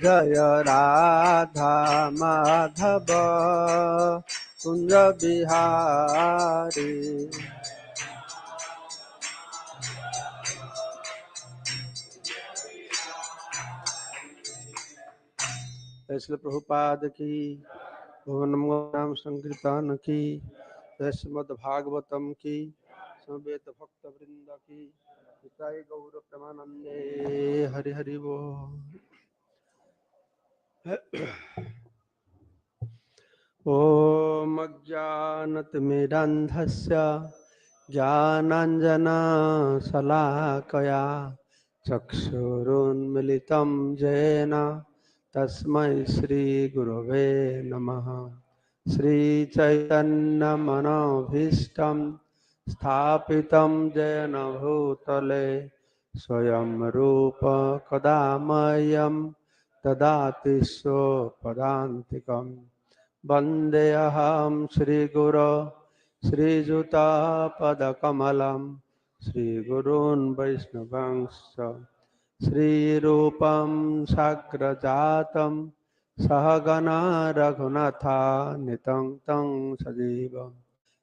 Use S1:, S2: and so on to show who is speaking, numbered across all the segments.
S1: जय राधा माधव कुंज बिहारी। श्री प्रभुपाद की, भुवन नाम संकीर्तन की, श्रीमद् भागवतम की, समवेत भक्त वृंद की, जय गौर प्रेमानंदे। हरि हरि बोल। ओम अज्ञानतिमिरान्धस्य ज्ञानाञ्जनशलाकया चक्षुरुन्मिलितं येन तस्मै श्रीगुरवे नमः। श्रीचैतन्यमनोभीष्टं स्थापितं येन भूतले स्वयं रूप कदा मह्यं ददाति स्वपदान्तिकम्। वन्देऽहं श्रीगुरो श्रीयुतापदकमलं श्रीगुरून् वैष्णवांश्च श्रीरूपं साग्रजातं सहगणा रघुनाथान्वितं तं सजीवं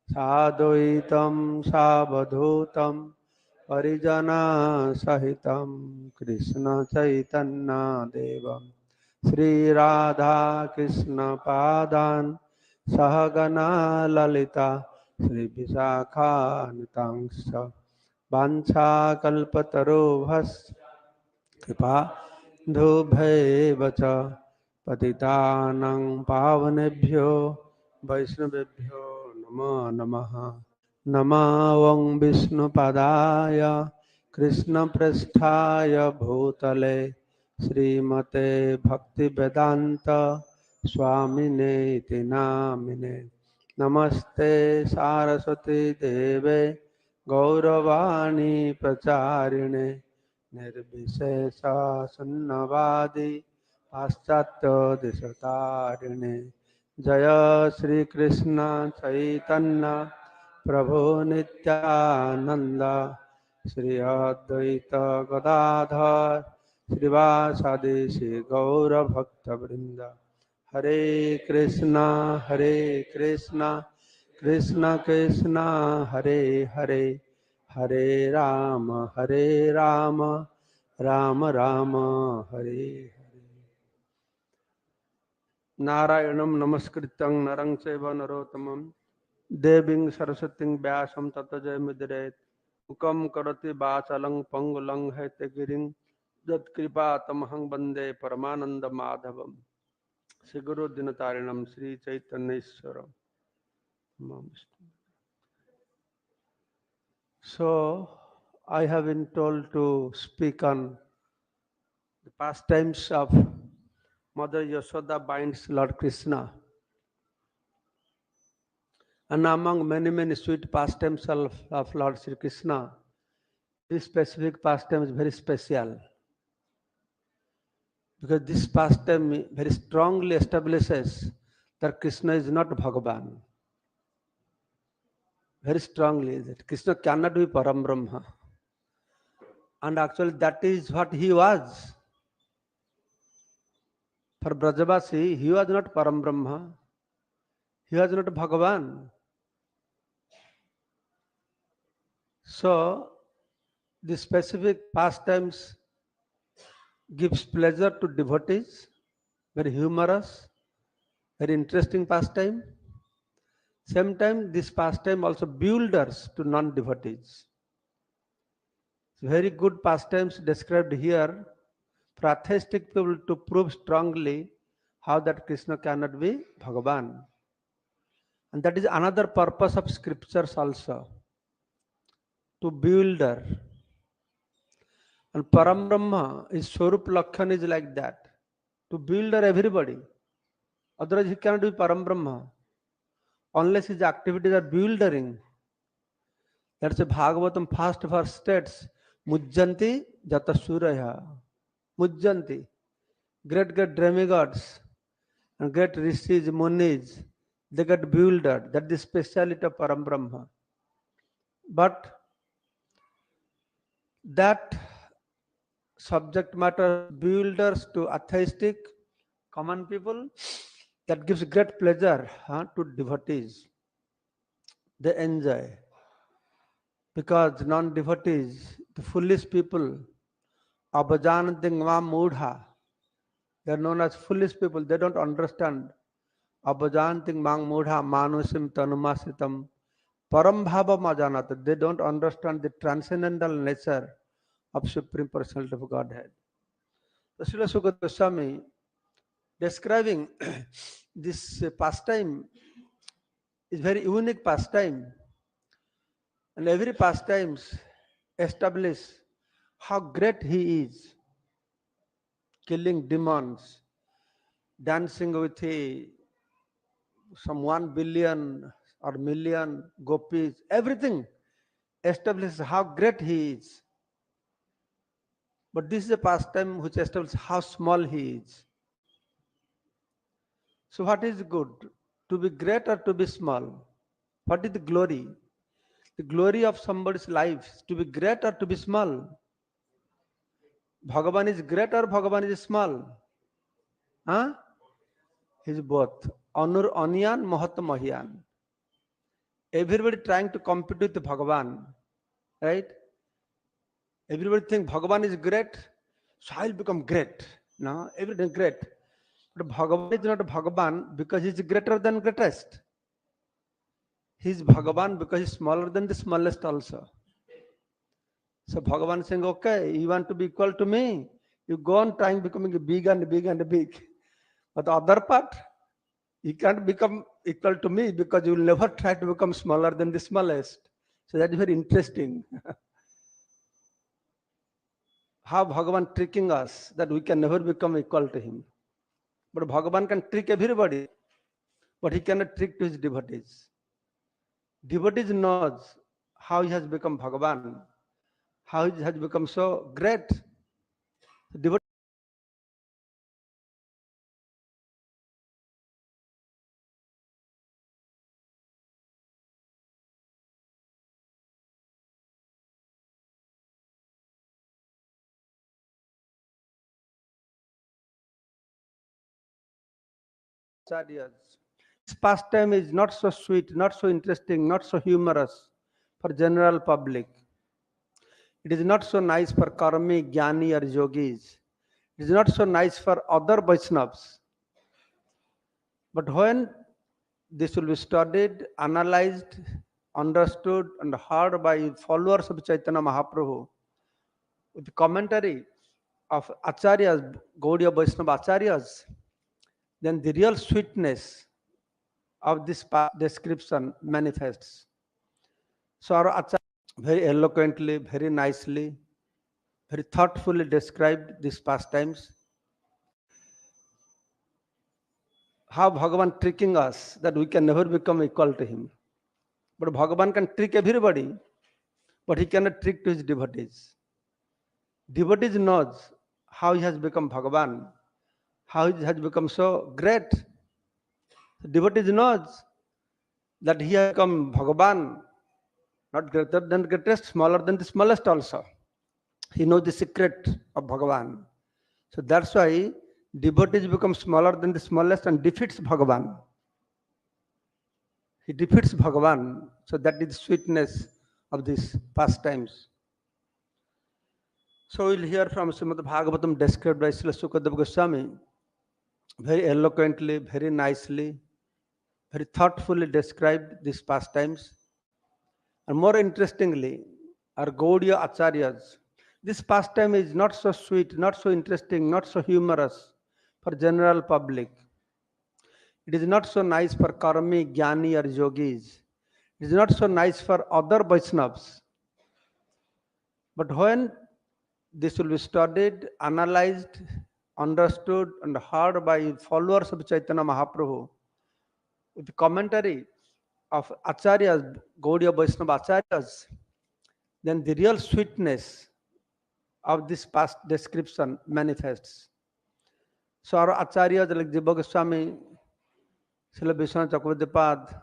S1: साद्वैतं सावधूतं परिजनसहितं कृष्णचैतन्यदेवं श्रीराधा कृष्ण पादान् सहगणा ललिता श्रीविशाखान्वितांश्च वाञ्छाकल्पतरुभ्यश्च कृपा धुभैव च पतितानां पावनेभ्यो वैष्णवेभ्यो नमो नमः। नमो वं विष्णुपदाय कृष्णप्रेष्ठाय भूतले श्रीमते भक्तिवेदांत स्वामिने इति नामिने। नमस्ते सारस्वती देवे गौरवाणी प्रचारिणे निर्विशेष शून्यवादी पाश्चात्य देशतारिणे। जय श्री कृष्ण चैतन्य प्रभु नित्यानंद श्री अद्वैत गदाधर श्रीवासादि श्री गौर भक्त वृंद। हरे कृष्णा कृष्ण कृष्ण हरे हरे, हरे राम राम राम हरे हरे। नारायणं नमस्कृत्यं नरं चैव नरोत्तमं देवीं सरस्वतीं व्यासं ततो जयमुदीरयेत्। मूकं करोति वाचालं पंगुलं हैतगिरिं यत्कृपातमहं वन्दे परमानन्दमाधवम्। श्री गुरु दिनतारिणं Shri चैतन्येश्वरं। So I have been told to speak on the pastimes of Mother Yashoda binds Lord Krishna, and among many sweet pastimes of Lord Sri Krishna, this specific pastime is very special, because this pastime very strongly establishes that Krishna is not Bhagavan. Very strongly, that Krishna cannot be Param Brahma. And actually that is what he was. For Brajavasi, he was not Param Brahma. He was not Bhagavan. So, the specific pastimes gives pleasure to devotees, very humorous, very interesting pastime. Same time, this pastime also bewilders to non-devotees. Very good pastimes described here for atheistic people to prove strongly how that Krishna cannot be Bhagavan. And that is another purpose of scriptures also, to bewilder. And Param Brahma, his Swarup Lakshan is like that, to bewilder everybody. Otherwise he cannot be Param Brahma, unless his activities are bewildering. That's a Bhagavatam first verse states, Mujjanti Jata Suraya. Mujjanti. Great demigods and great rishis, munis, they get bewildered. That's the speciality of Param Brahma. But that subject matter builders to atheistic common people, that gives great pleasure to devotees. They enjoy, because non-devotees, the foolish people, abhajanting ma mudha, they are known as foolish people. They don't understand. Abhajanting mang mudha manusim tanumasitam param bhava majanat. They don't understand the transcendental nature of Supreme Personality of Godhead. So Srila Sukadeva Goswami describing this pastime is very unique pastime, and every pastimes establish how great he is, killing demons, dancing with some 1 billion or million gopis, everything establishes how great he is. But this is a pastime which establishes how small he is. So what is good? To be great or to be small? What is the glory? The glory of somebody's life is to be great or to be small? Bhagavan is great or Bhagavan is small? Huh? He is both. Anur Anyan, Mahat Mahyan. Everybody trying to compete with Bhagavan, right? Everybody think Bhagavan is great, so I'll become great. No, everything great. But Bhagavan is not Bhagavan because he's greater than greatest. He's Bhagavan because he's smaller than the smallest also. So Bhagavan saying, okay, you want to be equal to me? You go on trying becoming big and big and big. But the other part, you can't become equal to me because you will never try to become smaller than the smallest. So that is very interesting. How Bhagavan tricking us that we can never become equal to him. But Bhagavan can trick everybody, but he cannot trick to his devotees. Devotees knows how he has become Bhagavan, how he has become so great. Devotees acharyas. This pastime is not so sweet, not so interesting, not so humorous for general public. It is not so nice for karmi, jnani or yogis. It is not so nice for other Vaishnavas. But when this will be studied, analyzed, understood, and heard by followers of Chaitanya Mahaprabhu, with the commentary of Acharyas, Gaudiya Vaishnava Acharyas, then the real sweetness of this description manifests. So our Acharya very eloquently, very nicely, very thoughtfully described these pastimes. How Bhagavan tricking us that we can never become equal to him. But Bhagavan can trick everybody, but he cannot trick to his devotees. Devotees knows how he has become Bhagavan, how he has become so great. Devotees knows that he has become Bhagavan, not greater than greatest, smaller than the smallest also. He knows the secret of Bhagavan. So that's why devotees become smaller than the smallest and defeats Bhagavan. He defeats Bhagavan. So that is the sweetness of these pastimes. So we'll hear from Srimad Bhagavatam described by Srila Sukadeva Goswami very eloquently, very nicely, very thoughtfully described these pastimes. And more interestingly, our Gaudiya Acharyas, this pastime is not so sweet, not so interesting, not so humorous for general public. It is not so nice for karmi, jnani or yogis. It is not so nice for other Vaishnavas. But when this will be studied, analyzed, understood, and heard by followers of Chaitanya Mahaprabhu, with the commentary of Acharyas, Gaudiya Vaishnava Acharyas, then the real sweetness of this past description manifests. So our Acharyas like Jiva Goswami, Srila Vishwanath Chakravartipad,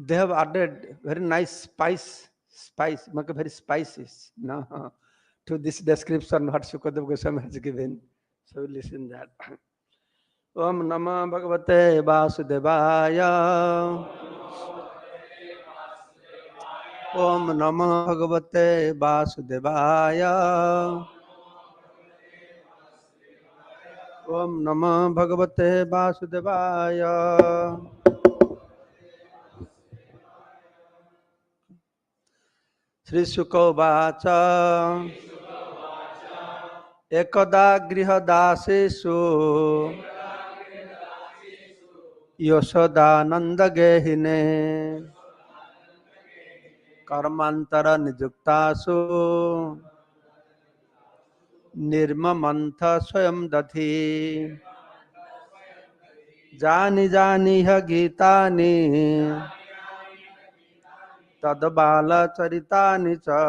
S1: they have added very nice spice, very spices, no? to this description what Sukadeva Goswami has given. So we listen that. Om Namah Bhagavate Vasudevaya. Om Namah Bhagavate Vasudevaya. Om Namah Bhagavate Vasudevaya. Sri Sukhovacha. Ekada grihadasesu Yashodananda gehine Karmantara nijuktasu Nirmamantha swayam dathi Jani jani ha gitani Tadbala charitani cha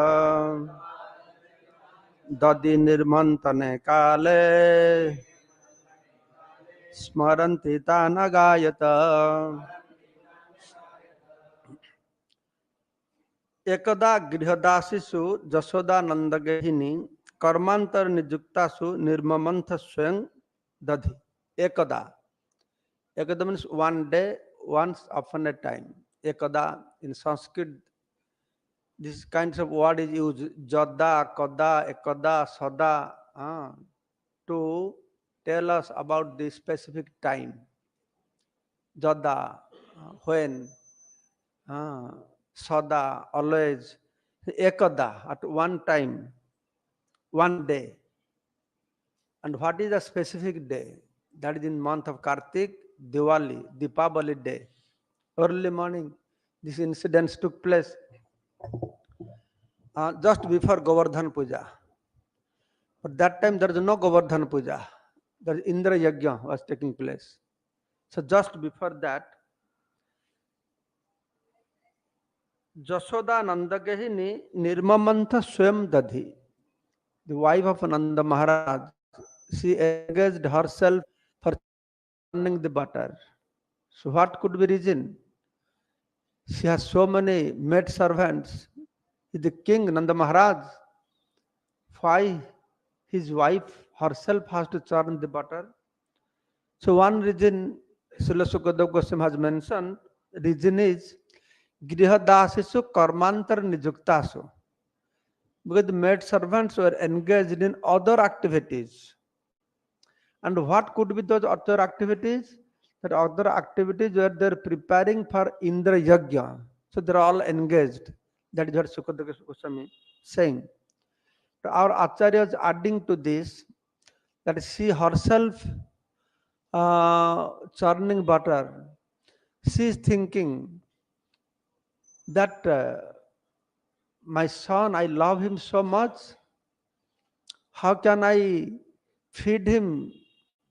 S1: Dadi nirmantane kale Smaranti tanagayata Ekada grihadasisu Jashodananda gehini Karmantar nijuktasu nirmamantha swayam dadhi. Ekada. Ekada means one day, once upon a time. Ekada in Sanskrit, this kinds of word is used. Jada, kada, ekada, sada, to tell us about the specific time. Jada, when, sada, always. Ekada, at one time, one day. And what is the specific day? That is in month of Kartik, Diwali, Deepavali day. Early morning, these incidents took place just before Govardhan Puja. But that time there is no Govardhan Puja. There is Indra Yajna was taking place. So just before that, Jashoda Nandagehini Nirmamantha Swam Dadhi, the wife of Nanda Maharaj, she engaged herself for churning the butter. So what could be reason? She has so many maid servants. The king Nanda Maharaj, why his wife herself has to churn the butter? So one reason Srila Sukadeva Goswami has mentioned, reason is Grihadasisu Karmantar Nijuktasu. Because the maid servants were engaged in other activities. And what could be those other activities? That other activities where they're preparing for Indra Yajna. So they're all engaged. That is what Sukadeva Goswami saying. So our Acharya is adding to this that she herself churning butter. She is thinking that my son, I love him so much. How can I feed him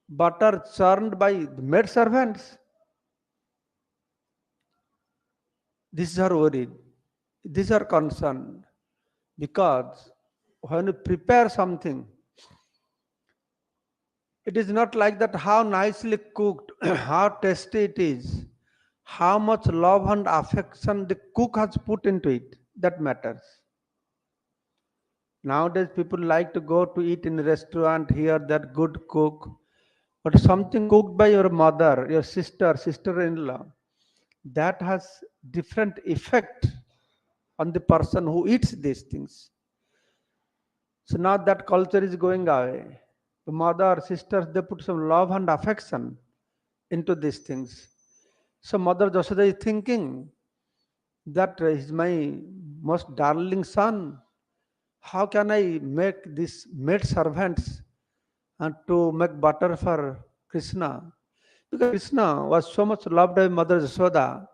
S1: butter churned by the maid servants? This is her worry. These are concerned because when you prepare something, it is not like that how nicely cooked, how tasty it is, how much love and affection the cook has put into it, that matters. Nowadays people like to go to eat in a restaurant, hear that good cook, but something cooked by your mother, your sister, sister-in-law, that has different effect on the person who eats these things. So now that culture is going away. The mother, sisters, they put some love and affection into these things. So Mother Jashoda is thinking that is my most darling son. How can I make these maid servants to make butter for Krishna? Because Krishna was so much loved by Mother Jashoda,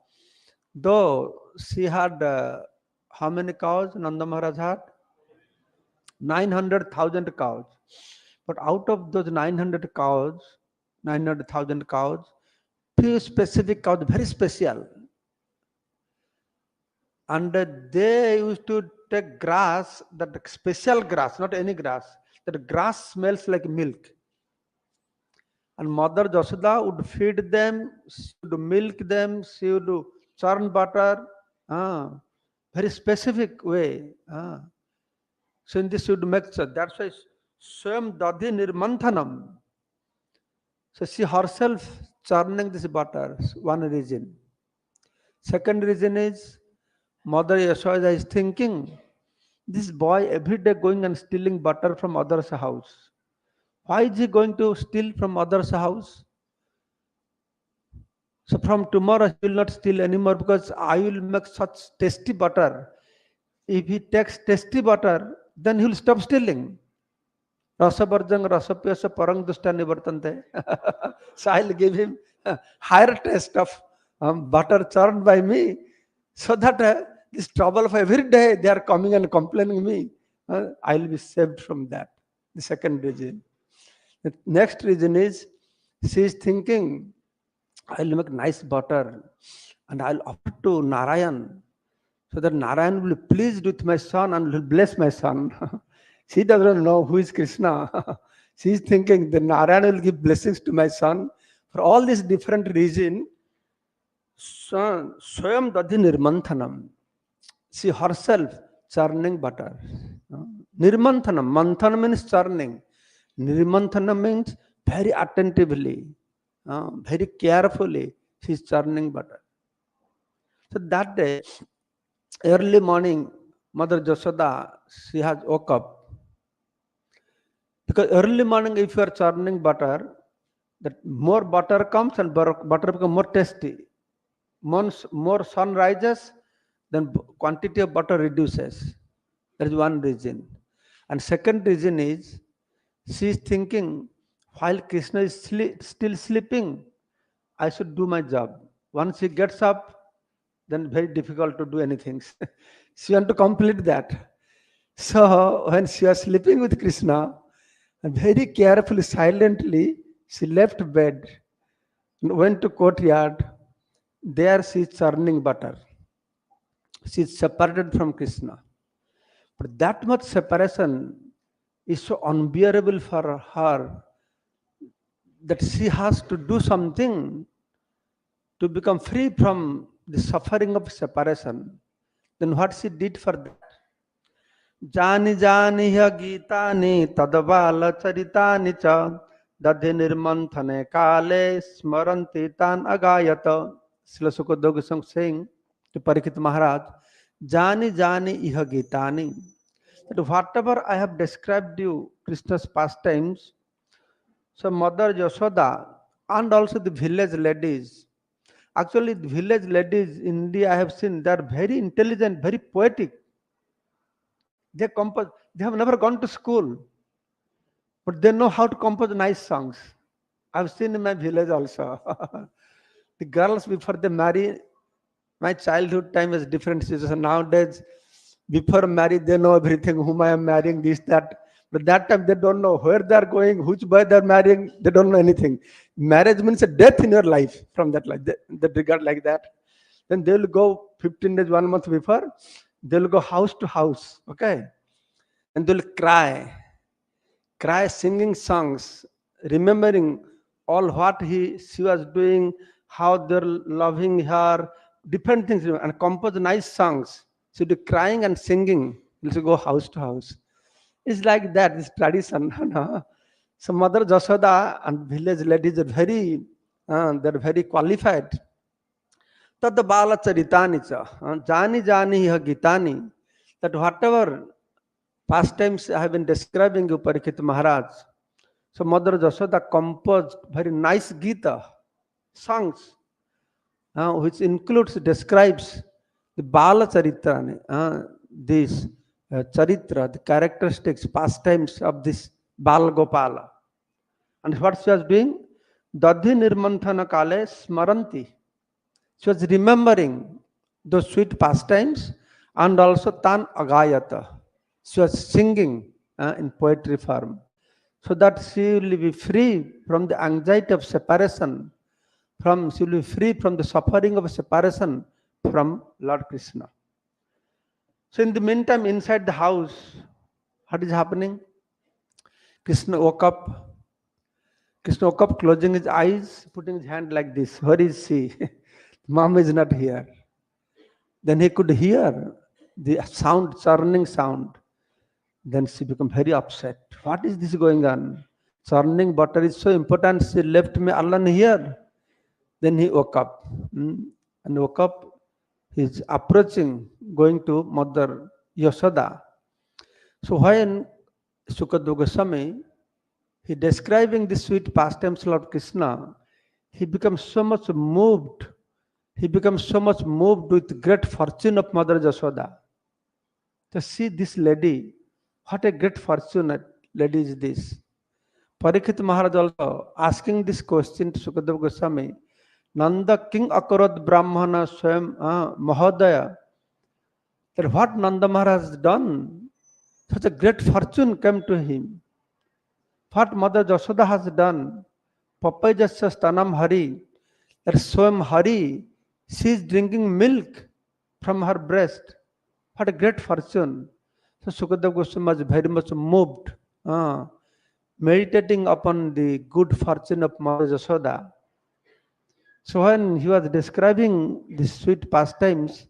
S1: though she had how many cows Nanda Maharaj had? 900,000 cows. But out of those 900,000 cows, few specific cows, very special. And they used to take grass, that special grass, not any grass. That grass smells like milk. And Mother Jashoda would feed them, she would milk them, she would churn butter, very specific way. So in this should make sense. That's why Swam Dadhi Nirmanthanam. So she herself churning this butter, one reason. Second reason is Mother Yashoda is thinking, this boy every day going and stealing butter from others' house. Why is he going to steal from others' house? So from tomorrow he will not steal anymore because I will make such tasty butter. If he takes tasty butter, then he will stop stealing. Rasabarjang rasapyasa parang dusta nivartante. So I'll give him a higher taste of butter churned by me, so that this trouble of every day they are coming and complaining me. I'll be saved from that. The second reason. The next reason is she is thinking, I'll make nice butter and I'll offer to Narayan, so that Narayan will be pleased with my son and will bless my son. She doesn't know who is Krishna. She is thinking that Narayan will give blessings to my son. For all these different reasons, Swayam Dadhi Nirmanthanam. She herself churning butter. Nirmanthanam. Manthanam means churning. Nirmanthanam means very attentively, very carefully, she is churning butter. So that day, early morning, Mother Jashoda, she has woke up. Because early morning, if you are churning butter, that more butter comes and butter becomes more tasty. Once more sun rises, then quantity of butter reduces. That is one reason. And second reason is, she is thinking, while Krishna is still sleeping, I should do my job. Once he gets up, then very difficult to do anything. She want to complete that. So when she was sleeping with Krishna, and very carefully, silently, she left bed and went to courtyard. There she is churning butter. She is separated from Krishna. But that much separation is so unbearable for her that she has to do something to become free from the suffering of separation. Then what she did for that? Jani jani ya gitani tadvala charitani cha dadhi nirmanthane kale smaranti tan agayata. Srila Sukadeva Goswami saying to Parikshit Maharaj, Jani jani iha gitani. That whatever I have described you, Krishna's pastimes, so Mother Yashoda and also the village ladies. Actually, the village ladies in India I have seen, they are very intelligent, very poetic. They compose. They have never gone to school, but they know how to compose nice songs. I've seen in my village also. The girls before they marry, my childhood time was different situation. Nowadays, before marriage, they know everything, whom I am marrying, this, that. But that time they don't know where they are going, which boy they are marrying, they don't know anything. Marriage means a death in your life from that life, that regard like that. Then they will go 15 days, 1 month before, they will go house to house, okay? And they will cry singing songs, remembering all what she was doing, how they're loving her, different things, and compose nice songs. So they're crying and singing. They'll go house to house. It's like that, it's tradition. So Mother Jashoda and village ladies are they're very qualified. Tad bala charitani cha, jani jani ha gitani. That whatever pastimes I have been describing you, Parikshit Maharaj. So Mother Jashoda composed very nice Gita, songs, which describes the Bala Charitra, this Charitra, the characteristics, pastimes of this Bal Gopala. And what she was doing? Dadhi Nirmanthana Kale Smaranti. She was remembering those sweet pastimes and also Tan Agayata. She was singing in poetry form, so that she will be free from the anxiety of separation, she will be free from the suffering of separation from Lord Krishna. So in the meantime, inside the house, what is happening? Krishna woke up. Krishna woke up, closing his eyes, putting his hand like this. Where is she? Mom is not here. Then he could hear the sound, churning sound. Then she became very upset. What is this going on? Churning butter is so important. She left me alone here. Then he woke up. And woke up. He's approaching, going to Mother Yashoda. So when Sukadeva Goswami, he describing the sweet pastimes of Lord Krishna, he becomes so much moved. He becomes so much moved with great fortune of Mother Yashoda. To see this lady, what a great fortunate lady is this. Parikshit Maharaj also asking this question to Sukadeva Goswami, Nanda king akarad brahmana swam mahodaya. That what Nanda Maharaj has done, such a great fortune came to him. What Mother Yashoda has done, Papajasya stanam hari, that swam hari, she is drinking milk from her breast. What a great fortune. So Sukadeva Goswami was very much moved, meditating upon the good fortune of Mother Yashoda. So when he was describing the sweet pastimes,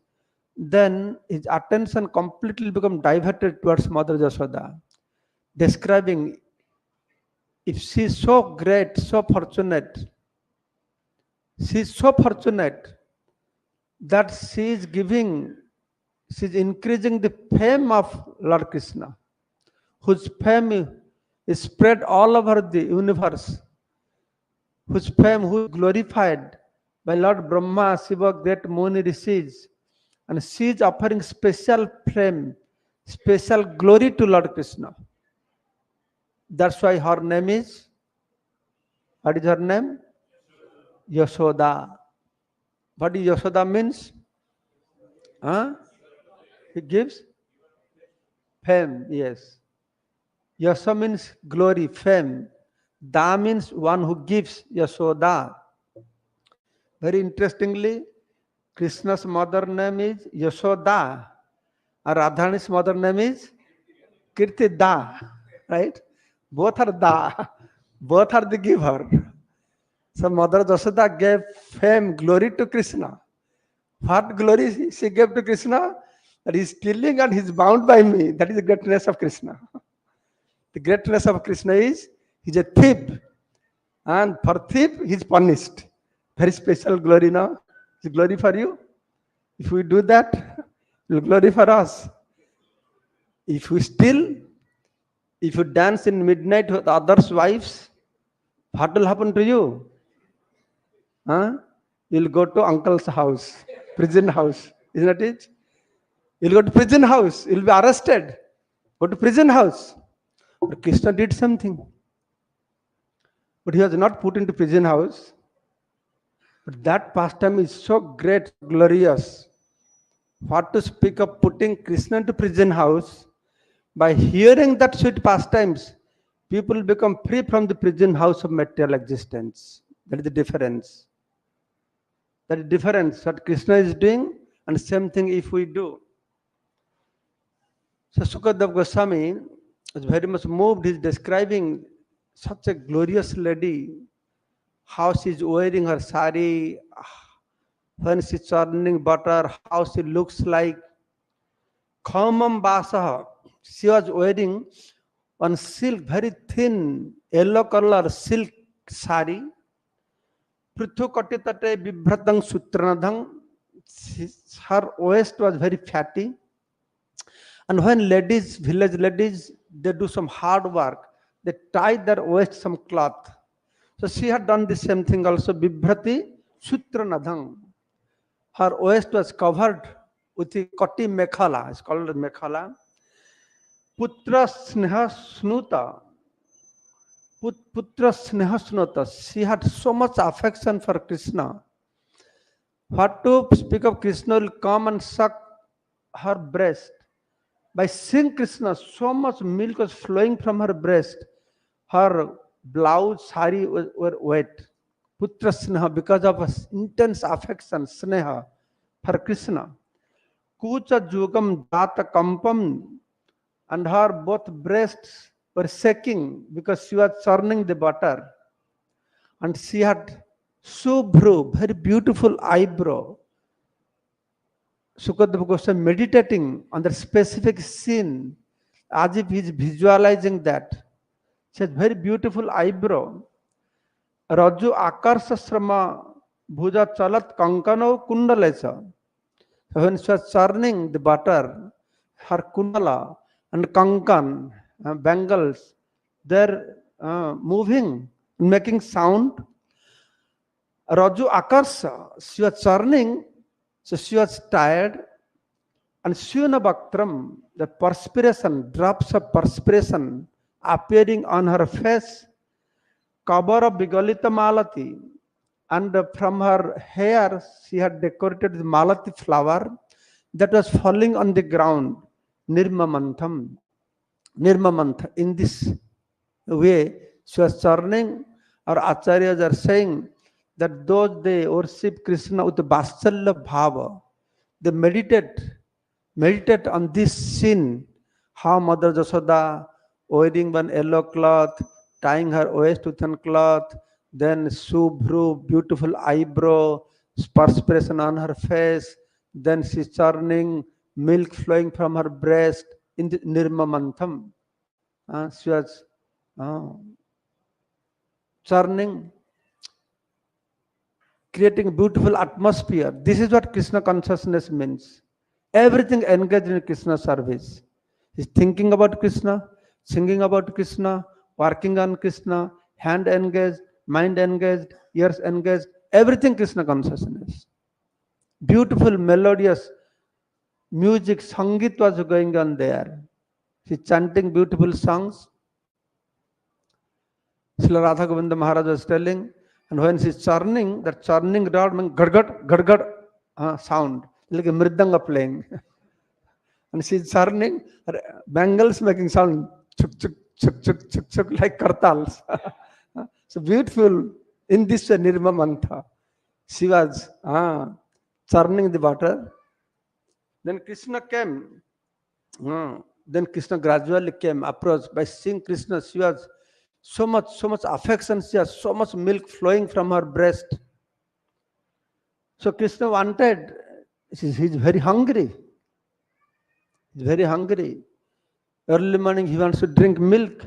S1: then his attention completely became diverted towards Mother Yashoda, describing if she is so great, so fortunate, she is so fortunate that she is increasing the fame of Lord Krishna, whose fame is spread all over the universe, whose fame, who is glorified by Lord Brahma, Shiva, great Muni Rishis, and she is offering special fame, special glory to Lord Krishna. That's why her name is, what is her name? Yashoda. What is Yashoda means? It gives fame, yes. Yasha means glory, fame. Da means one who gives, Yashoda. Very interestingly, Krishna's mother name is Yashoda, and Radharani's mother name is Kirtida, right? Both are Da, both are the giver. So Mother Yashoda gave fame, glory to Krishna. What glory she gave to Krishna? That he is stealing and he is bound by me. That is the greatness of Krishna. The greatness of Krishna is, he is a thief. And for thief, he is punished. Very special glory now. It's glory for you. If we do that, it will glory for us. If we steal, if you dance in midnight with others' wives, what will happen to you? You'll go to uncle's house, prison house, isn't it? You'll go to prison house, you'll be arrested. Go to prison house. But Krishna did something. But he was not put into prison house. But that pastime is so great, glorious. What to speak of putting Krishna into prison house? By hearing that sweet pastimes, people become free from the prison house of material existence. That is the difference. That is difference. What Krishna is doing, and same thing if we do. So Sukadeva Goswami is very much moved. He is describing such a glorious lady, how she is wearing her sari, when she is churning butter, how she looks like. Khamam Basaha, she was wearing one silk, very thin, yellow color silk sari. Prithu Katitate Bibhratang Sutranadhang, her waist was very fatty. And when ladies, village ladies, they do some hard work, they tie their waist some cloth. So she had done the same thing also, Bibhrati Sutranadhang. Her waist was covered with the kati mekhala, it's called mekhala. Putra sneha snuta. Putra sneha snuta. She had so much affection for Krishna. What to speak of, Krishna will come and suck her breast. By seeing Krishna, so much milk was flowing from her breast. Her blouse, sari were wet. Putra sneha, because of intense affection, sneha for Krishna. Kucha jugam data kampam, and her both breasts were shaking because she was churning the butter. And she had subhru, very beautiful eyebrow. Sukadeva Goswami meditating on the specific scene as if he's visualizing that. She has very beautiful eyebrow. Raju akarsasrama bhuja chalat kankano kundalesa. When she was churning the butter, her kundala and kankan, bangles, they're moving, making sound. Raju akarsa, she was churning, so she was tired. And Shuna Bhaktram, the perspiration, drops of perspiration appearing on her face, Kabara Bigalita Malati, and from her hair she had decorated the Malati flower that was falling on the ground, Nirmamantham. Nirmamantha. In this way, she was churning. Our acharyas are saying that those they worship Krishna with Vatsala Bhava, they meditate on this scene, how Mother Jasoda wearing one yellow cloth, tying her waist with one cloth, then Subhru, beautiful eyebrow, perspiration on her face, then she's churning, milk flowing from her breast in the Nirmamantham. She was churning, creating a beautiful atmosphere. This is what Krishna consciousness means. Everything engaged in Krishna service. He's thinking about Krishna, singing about Krishna, working on Krishna, hand engaged, mind engaged, ears engaged, everything Krishna consciousness. Beautiful, melodious music, Sangit was going on there. She's chanting beautiful songs. Srila Radha Govinda Maharaj was telling, and when she's churning, that churning rod means gad sound, like a mridanga playing. And she's churning, her bangles making sound, chuk chuk chuk chuk chuk chuk, like kartals. So beautiful in this Nirmamantha. She was churning the water. Then Krishna came. Then Krishna gradually came, approached. By seeing Krishna, she was so much affection, she has so much milk flowing from her breast. So Krishna wanted, he's very hungry. He's very hungry. Early morning he wants to drink milk.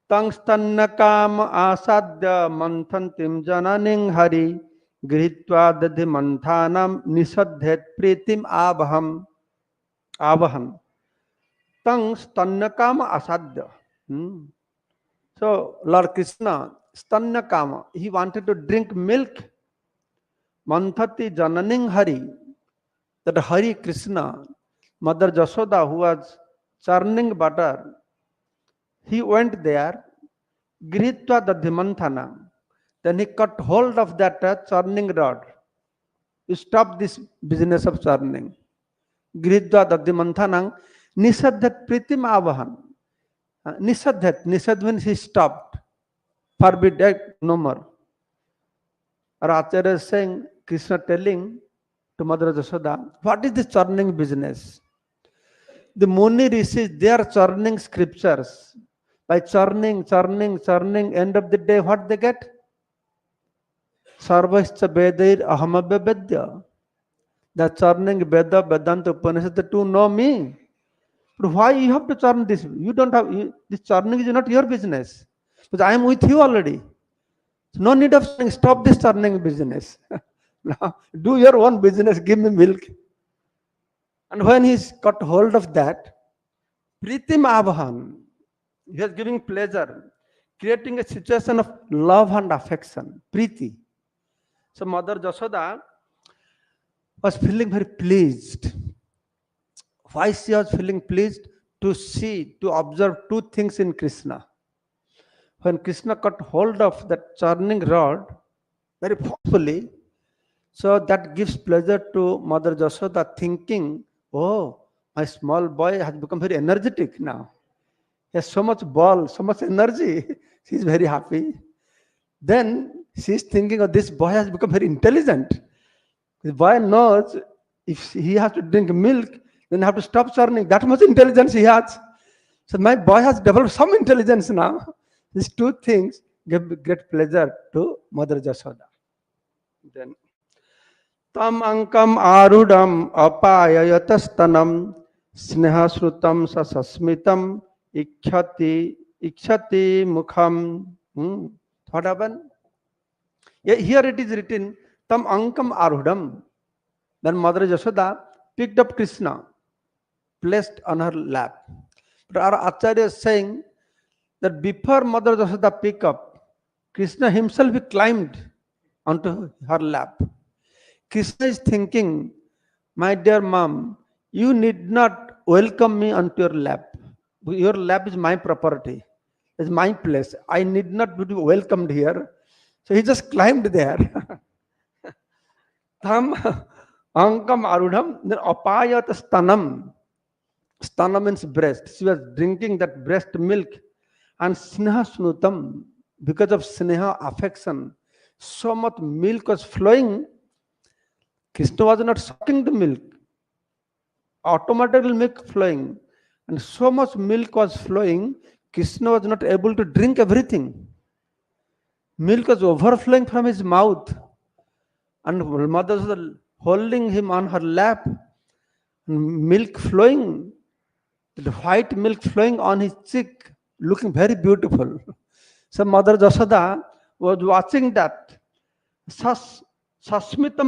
S1: Tangstannakam asadya manthantim jananing hari grihitva dadhi manthanam nisadhet pritim avahan. Tangstannakam asadya. So Lord Krishna, stannakama, he wanted to drink milk. Manthati jananing hari. That Hari Krishna, Mother Jasoda, who was churning butter, he went there, Grihitva Dadhimanthana. Then he cut hold of that churning rod. You stop this business of churning. Grihitva Dadhimanthana, Nisadhat Pritim Avahan. Nisad means he stopped. Forbid, no more. Our Acharya is saying, Krishna telling to Mother Jasoda, what is this churning business? The Muni Rishis, they are churning scriptures. By churning, end of the day, what they get? Sarvascha Vedair Ahamabhvedya. The churning Veda, Vedanta, Upanishad to know me. But why you have to churn this? You don't have, this churning is not your business. Because I am with you already. So no need of saying, stop this churning business. Now, do your own business, give me milk. And when he's got hold of that, Pritim Avahan, he is giving pleasure, creating a situation of love and affection, Priti. So Mother Jasoda was feeling very pleased. Why she was feeling pleased? To see, to observe two things in Krishna. When Krishna got hold of that churning rod very forcefully, so that gives pleasure to Mother Jasoda, thinking, oh, my small boy has become very energetic now. He has so much ball, so much energy. She is very happy. Then she is thinking, oh, this boy has become very intelligent. The boy knows if he has to drink milk, then have to stop churning. That much intelligence he has. So my boy has developed some intelligence now. These two things give great pleasure to Mother Jasoda. Then Tam ankam arudam apayayatastanam Snehasrutam sa sasmitam ikshati mukham. What happened? Yeah, here it is written, Tam ankam arhudam. Then Mother Yashoda picked up Krishna, placed on her lap. But our Acharya is saying that before Mother Yashoda picked up, Krishna himself climbed onto her lap. Krishna is thinking, my dear mom, you need not welcome me onto your lap. Your lap is my property. It's my place. I need not be welcomed here. So he just climbed there. Tham ankam arudham, then apayat stanam. Stana means breast. She was drinking that breast milk. And sneha snutam, because of sneha affection, so much milk was flowing. Krishna was not sucking the milk. Automatically milk flowing. And so much milk was flowing, Krishna was not able to drink everything. Milk was overflowing from his mouth. And mother was holding him on her lap. And milk flowing, the white milk flowing on his cheek, looking very beautiful. So Mother Jashoda was watching that. Sasmitam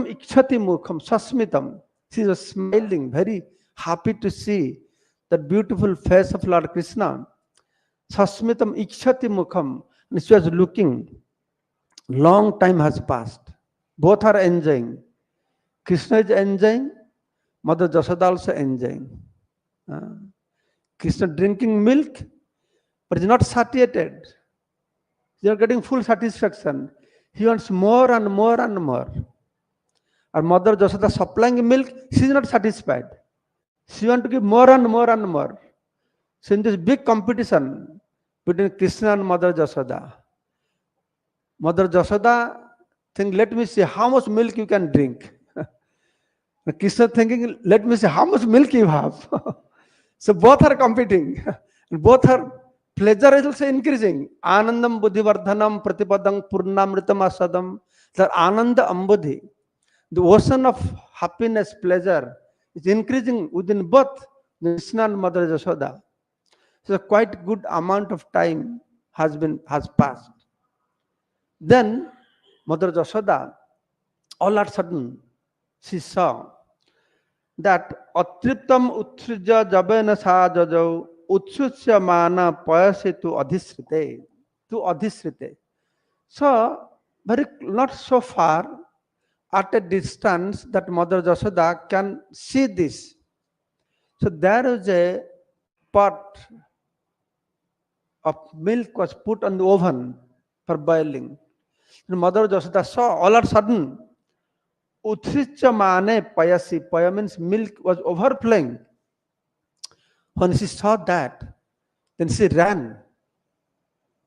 S1: ikshati mukham, sasmitam. She was smiling, very happy to see the beautiful face of Lord Krishna. Sasmitam ikshati mukham. And she was looking. Long time has passed. Both are enjoying. Krishna is enjoying. Mother Jashoda also enjoying. Krishna drinking milk, but is not satiated. They are getting full satisfaction. He wants more and more and more. Our Mother Jashoda supplying milk, she is not satisfied. She wants to give more and more and more. So in this big competition between Krishna and Mother Jashoda, Mother Jashoda think, let me see how much milk you can drink. Krishna thinking, let me see how much milk you have. So both are competing. And both are pleasure is also increasing. Anandam buddhivardhanam pratipadam purnamritam asadam. The ananda ambudhi, the ocean of happiness, pleasure is increasing within both Krishna and Mother Jashoda. So quite good amount of time has passed. Then Mother Jashoda, all of a sudden, she saw that atriptam utsrija jabena sa jajau utsusya mana payase tu adhisrite. So, very not so far, at a distance that Mother Jashoda can see this. So there is a pot of milk was put on the oven for boiling. And Mother Jashoda saw all of a sudden, Utsricha mane payasi, paya means milk was overflowing. When she saw that, then she ran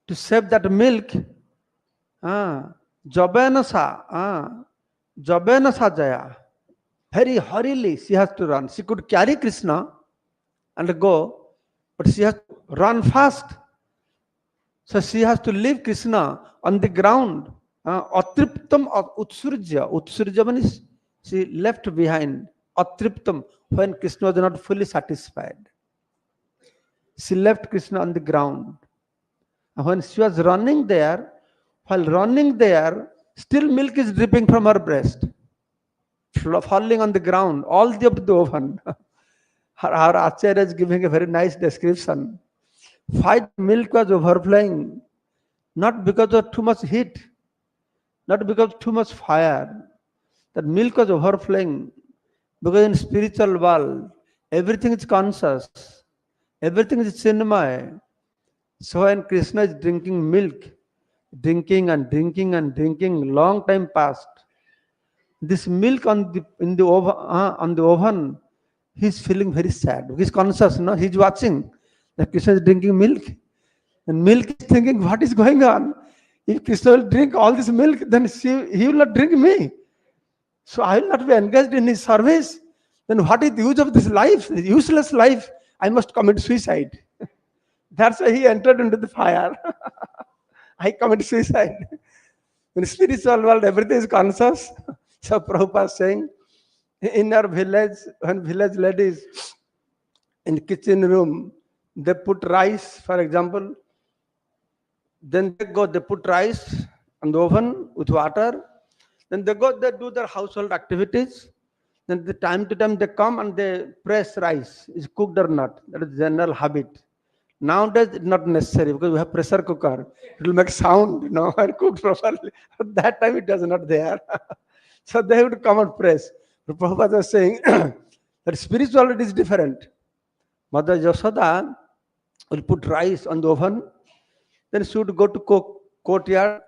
S1: to save that milk. Jabena jaya. Very hurriedly she has to run. She could carry Krishna and go, but she has to run fast. So she has to leave Krishna on the ground. Atriptam utsurja. Utsurja means she left behind. Atriptam, when Krishna was not fully satisfied. She left Krishna on the ground. And when she was running there, while running there, still milk is dripping from her breast, falling on the ground, all the up to the oven. Our Acharya is giving a very nice description. Why milk was overflowing? Not because of too much heat, not because of too much fire. That milk was overflowing because in spiritual world, everything is conscious, everything is chinmay. So when Krishna is drinking milk, drinking and drinking and drinking, long time passed. This milk on the oven, he's feeling very sad. He's conscious, no? He's watching that Krishna is drinking milk. And milk is thinking, what is going on? If Krishna will drink all this milk, then he will not drink me. So I will not be engaged in his service. Then what is the use of this life? This useless life. I must commit suicide. That's why he entered into the fire. I commit suicide. In spiritual world, everything is conscious. So Prabhupada is saying, in our village, when village ladies in kitchen room, they put rice, for example, then they put rice on the oven with water, then they do their household activities, then the time to time they come and they press rice, is cooked or not. That is general habit. Nowadays, it's not necessary because we have pressure cooker. It will make sound, and cook properly. At that time, it was not there. So they would come and press. But Prabhupada was saying that spirituality is different. Mother Yashoda will put rice on the oven, then she would go to courtyard,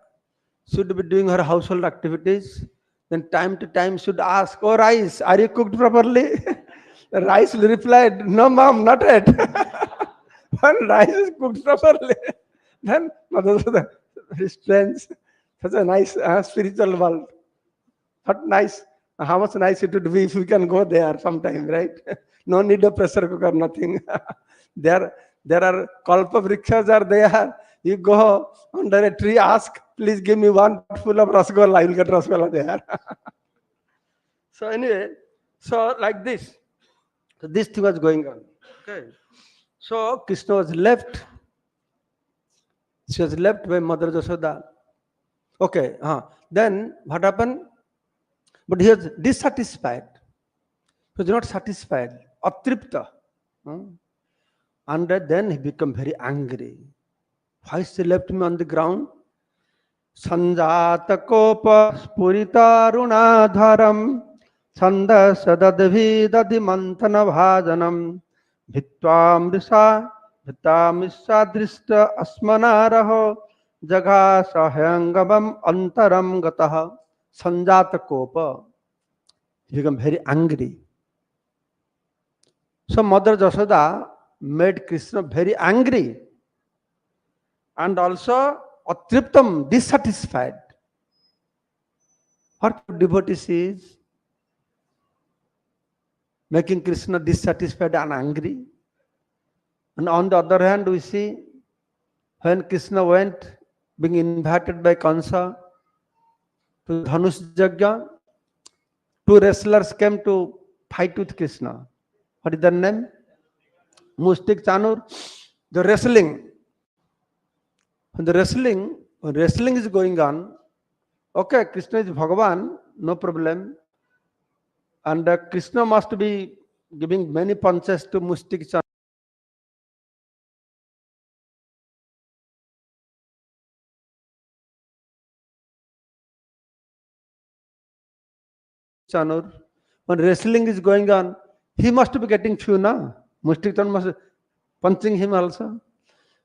S1: she would be doing her household activities. Then time to time she would ask, "Oh rice, are you cooked properly?" The rice will reply, "No mom, not yet." When rice is cooked properly, then Mother Yashoda, very strange, such a nice spiritual world. But nice, how much nice it would be if we can go there sometime, right? No need of pressure cooker, nothing. there, there are kalpa vrikshas are there. You go under a tree, ask, please give me one pot full of rasgulla. I will get rasgulla there. So anyway, so like this. So this thing was going on. Okay. So Krishna was left. She was left by Mother Yashoda. Okay. Then what happened? But he was dissatisfied. He was not satisfied. Atripta. And then he became very angry. Why she left me on the ground? Sanjata kopa spurita runadharam Sanda sadadvidadi mantana bhajanam Bhitva mrisa drishta asmanaraho Jagha sahyangavam antaram gataha. Sanjata kopa. He became very angry. So Mother Yashoda made Krishna very angry and also atriptam, dissatisfied. What devotees is making Krishna dissatisfied and angry. And on the other hand, we see when Krishna went, being invited by Kansa to Dhanush Yajna, two wrestlers came to fight with Krishna. What is their name? Mustik Chanur. The wrestling. When wrestling is going on, okay, Krishna is Bhagavan, no problem. And Krishna must be giving many punches to Mustik Chanur. When wrestling is going on, he must be getting few, na? Mustik Chanur must be punching him also.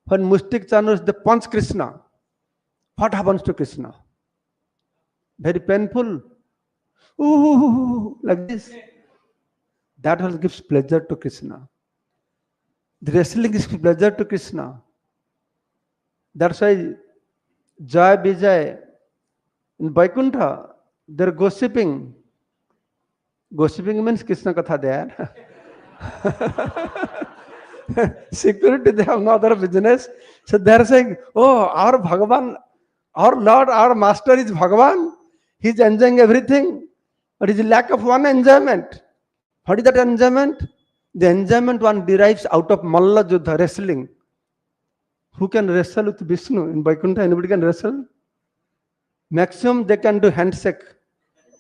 S1: When Mustik Chanur is the punch Krishna, what happens to Krishna? Very painful. Ooh, like this. That also gives pleasure to Krishna. The wrestling gives pleasure to Krishna. That's why Jai Vijay in Vaikuntha, they're gossiping. Gossiping means Krishna Katha there. Security, they have no other business. So they're saying, oh, our Bhagavan, our Lord, our Master is Bhagavan. He's enjoying everything. But it's lack of one enjoyment. What is that enjoyment? The enjoyment one derives out of Malla Juddha, wrestling. Who can wrestle with Vishnu? In Vaikuntha, anybody can wrestle? Maximum they can do handshake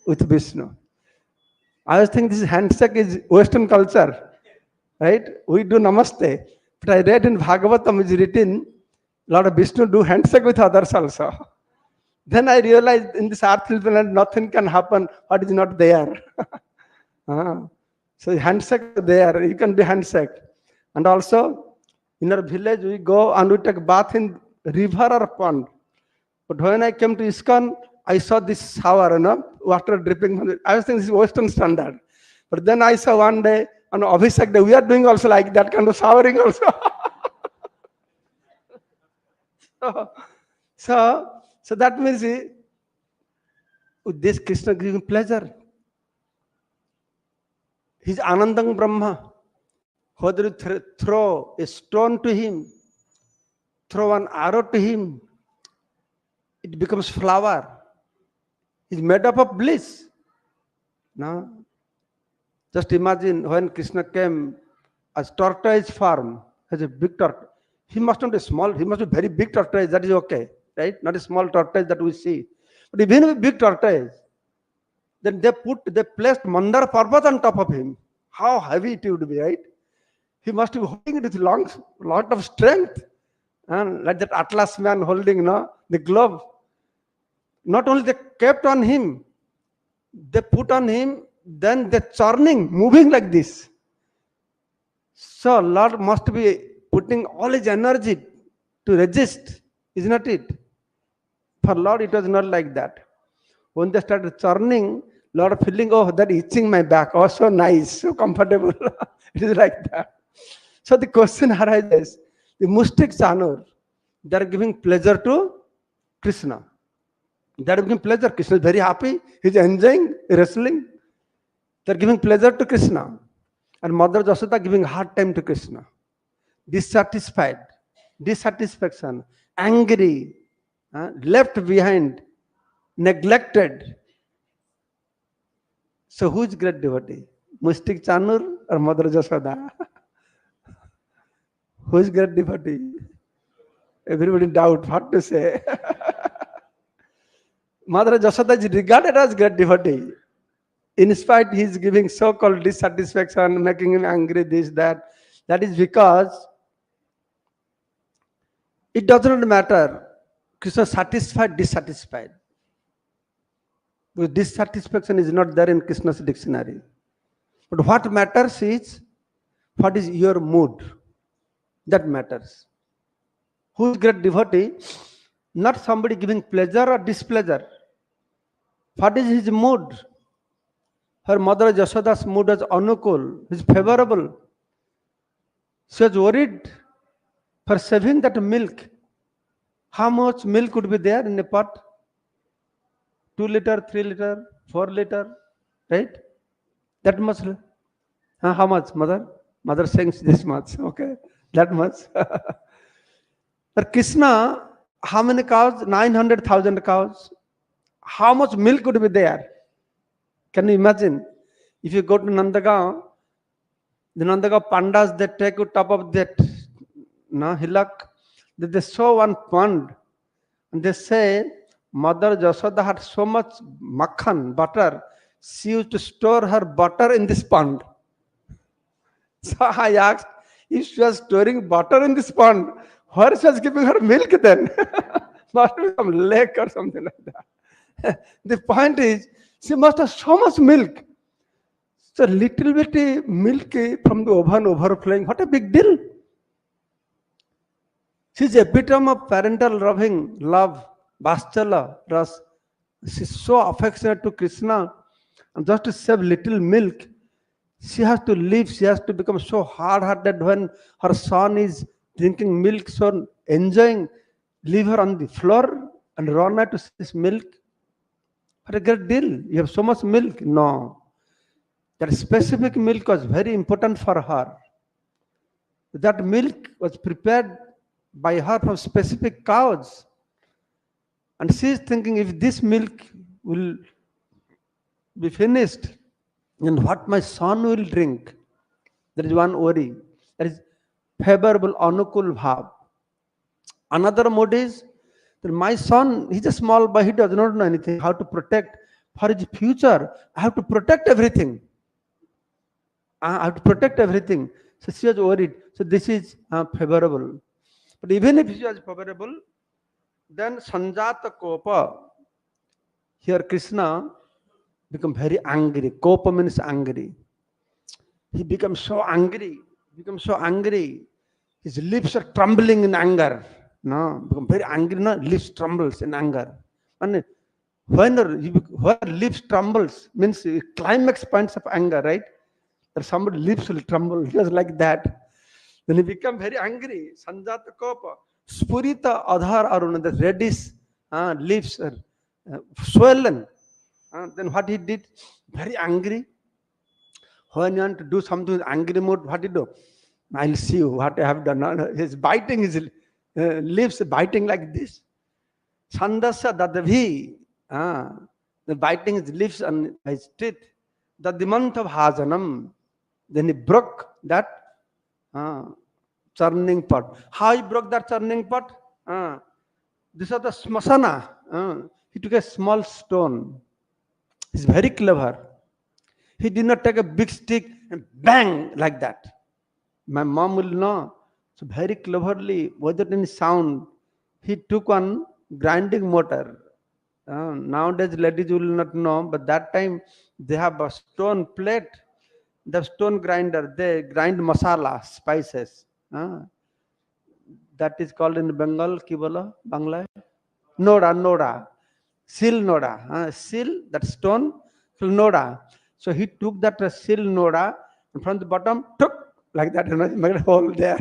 S1: with Vishnu. I always think this handshake is Western culture. Right? We do namaste. But I read in Bhagavatam is written, Lord Vishnu do handshake with others also. Then I realized in this earthly planet nothing can happen what is not there. So handshake there, you can do handshake. And also in our village we go and we take bath in river or pond. But when I came to ISKCON, I saw this shower, water dripping from it. I was thinking this is Western standard. But then I saw one day on Abhishek Day, we are doing also like that kind of showering also. So that means with this Krishna giving pleasure. He's Anandang Brahma. Whether you throw a stone to him, throw an arrow to him, it becomes flower. He's made up of bliss. No? Just imagine when Krishna came as tortoise farm has a big tortoise. He must not be small, he must be very big tortoise, that is okay, right? Not a small tortoise that we see. But even a big tortoise, then they placed Mandar Parvat on top of him. How heavy it would be, right? He must be holding it with lot of strength. And like that Atlas man holding the glove. Not only they kept on him, they put on him, then they churning, moving like this. So Lord must be putting all his energy to resist, is not it? For Lord, it was not like that. When they started churning, Lord feeling, oh, that itching my back, oh, so nice, so comfortable. It is like that. So the question arises, the mystic Chanur, they are giving pleasure to Krishna. They are giving pleasure. Krishna is very happy. He is enjoying wrestling. They are giving pleasure to Krishna. And Mother Jasoda giving hard time to Krishna. Dissatisfied, dissatisfaction, angry, left behind, neglected. So who is great devotee? Mystic Chanur or Mother Jasoda? Who is great devotee? Everybody doubt what to say. Mother Jasoda is regarded as great devotee. In spite he is giving so-called dissatisfaction, making him angry, this, that. That is because it does not matter. Krishna satisfied, dissatisfied. Because dissatisfaction is not there in Krishna's dictionary. But what matters is, what is your mood? That matters. Who is great devotee? Not somebody giving pleasure or displeasure. What is his mood? Her mother Jashoda's mood was anukul, is favorable. She was worried for saving that milk. How much milk would be there in a pot? 2 liter, 3 liter, 4 liter, right? That much. How much, mother? Mother saying this much, okay? That much. For Krishna, how many cows? 900,000 cows. How much milk would be there? Can you imagine? If you go to Nandagaon, the Nandagaon pandas, they take you top of that hillock, they show one pond, and they say, Mother Jasoda had so much makhan, butter, she used to store her butter in this pond. So I asked, if she was storing butter in this pond, where she was giving her milk then? Must be some lake or something like that. The point is, she must have so much milk. So little bit milk from the oven overflowing, what a big deal. She's epitome of parental loving, love, Vatsala, Ras. She's so affectionate to Krishna. And just to save little milk, she has to live, she has to become so hard-hearted when her son is drinking milk, so enjoying, leave her on the floor and run out to this milk. What a great deal. You have so much milk. No. That specific milk was very important for her. That milk was prepared by her from specific cows. And she is thinking, if this milk will be finished, then what my son will drink? There is one worry. That is favorable, anukul bhav. Another mode is that my son, he's a small boy, he does not know anything, how to protect for his future. I have to protect everything. I have to protect everything. So she was worried. So this is favorable. But even if she was favorable, then Sanjata Kopa, here Krishna become very angry. Kopa means angry. He becomes so angry. His lips are trembling in anger. No, become very angry. No, lips trembles in anger. And when lips trembles means climax points of anger, right? That somebody lips will tremble just like that. Then he become very angry. Sanjata Kopa. Spurita Adhar Aruna, the reddish lips are swollen. Then what he did? Very angry. When you want to do something with angry mood, what he do? I'll see you what I have done. He's biting his lips, biting like this. Sandasya Dadabhi, the biting his lips and his teeth. The month of Hajanam. Then he broke that uh, churning pot. How he broke that churning pot? This was the smasana. He took a small stone. He's very clever. He did not take a big stick and bang like that. My mom will know. So very cleverly, without any sound, he took one grinding motor. Nowadays, ladies will not know, but that time they have a stone plate, the stone grinder. They grind masala, spices. That is called in Bengal, ki bola, Bangla? Noda. Sil noda. Sil, that stone, noda. So he took that sil noda and from the bottom, took like that, made a hole there.